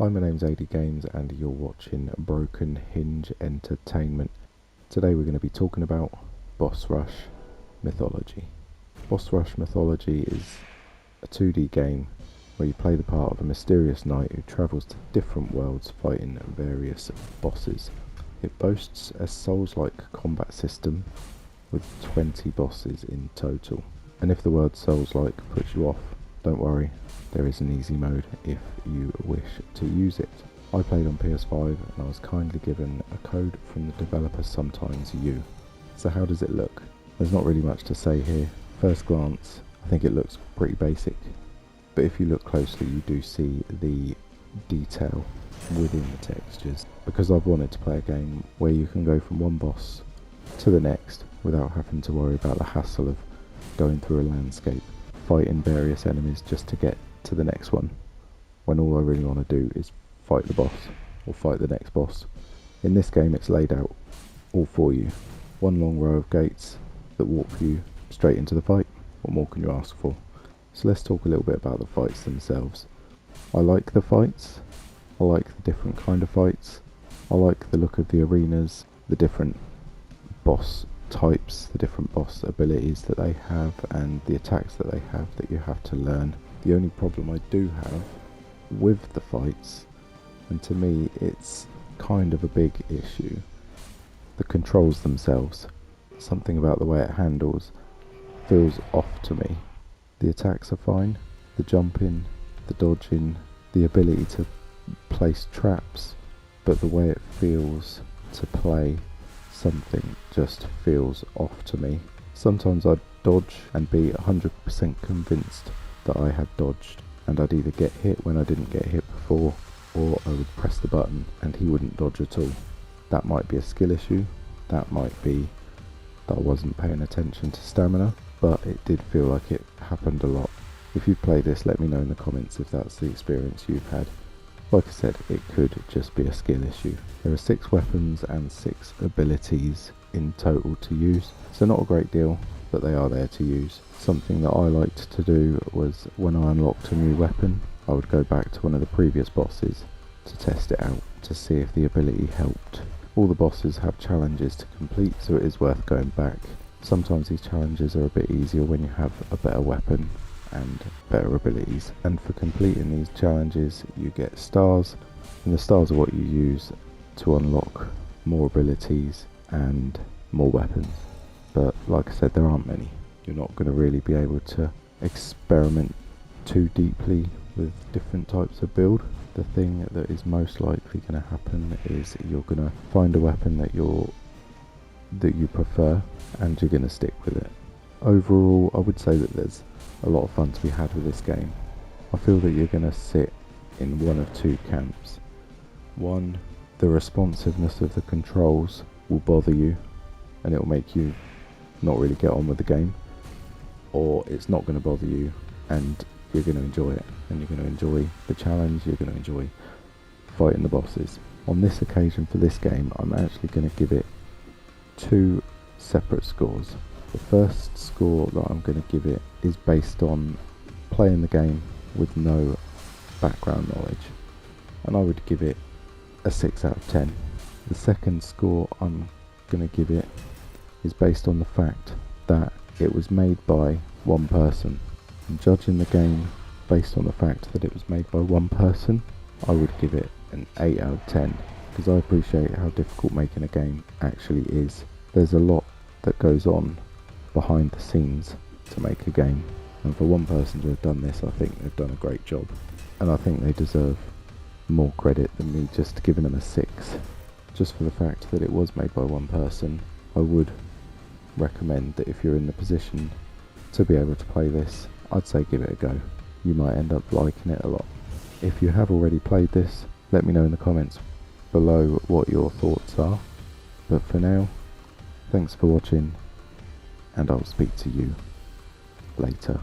Hi, my name's AD Games and you're watching Broken Hinge Entertainment. Today we're going to be talking about Boss Rush Mythology. Boss Rush Mythology is a 2D game where you play the part of a mysterious knight who travels to different worlds fighting various bosses. It boasts a Souls-like combat system with 20 bosses in total. And if the word Souls-like puts you off, don't worry, there is an easy mode if you wish to use it. I played on PS5 and I was kindly given a code from the developer Sometimes You. So how does it look? There's not really much to say here. First glance, I think it looks pretty basic, but if you look closely you do see the detail within the textures, because I've wanted to play a game where you can go from one boss to the next without having to worry about the hassle of going through a landscape, fighting various enemies just to get to the next one, when all I really want to do is fight the boss or fight the next boss. In this game it's laid out all for you. One long row of gates that walk you straight into the fight. What more can you ask for? So let's talk a little bit about the fights themselves. I like the fights. I like the different kind of fights. I like the look of the arenas, the different boss types, the different boss abilities that they have and the attacks that they have that you have to learn. The only problem I do have with the fights, and to me it's kind of a big issue, the controls themselves. Something about the way it handles feels off to me. The attacks are fine, the jumping, the dodging, the ability to place traps, but the way it feels to play something just feels off to me. Sometimes I'd dodge and be 100% convinced that I had dodged, and I'd either get hit when I didn't get hit before, or I would press the button and he wouldn't dodge at all. That might be a skill issue, that might be that I wasn't paying attention to stamina, but it did feel like it happened a lot. If you've played this, let me know in the comments if that's the experience you've had. Like I said, it could just be a skill issue. There are 6 weapons and 6 abilities in total to use, so not a great deal, but they are there to use. Something that I liked to do was when I unlocked a new weapon, I would go back to one of the previous bosses to test it out, to see if the ability helped. All the bosses have challenges to complete, so it is worth going back. Sometimes these challenges are a bit easier when you have a better weapon and better abilities, and for completing these challenges you get stars, and the stars are what you use to unlock more abilities and more weapons. But like I said, there aren't many. You're not going to really be able to experiment too deeply with different types of build. The thing that is most likely going to happen is you're going to find a weapon that you prefer and you're going to stick with it. Overall, I would say that there's a lot of fun to be had with this game. I feel that you're going to sit in one of two camps. One, the responsiveness of the controls will bother you and it will make you not really get on with the game, or it's not going to bother you and you're going to enjoy it, and you're going to enjoy the challenge, you're going to enjoy fighting the bosses. On this occasion for this game, I'm actually going to give it 2 separate scores. The first score that I'm going to give it is based on playing the game with no background knowledge, and I would give it a 6 out of 10. The second score I'm going to give it is based on the fact that it was made by one person. And judging the game based on the fact that it was made by one person, I would give it an 8 out of 10, because I appreciate how difficult making a game actually is. There's a lot that goes on behind the scenes to make a game, and for one person to have done this, I think they've done a great job, and I think they deserve more credit than me just giving them a 6. Just for the fact that it was made by one person, I would recommend that if you're in the position to be able to play this, I'd say give it a go. You might end up liking it a lot. If you have already played this, let me know in the comments below what your thoughts are. But for now, thanks for watching, and I'll speak to you later.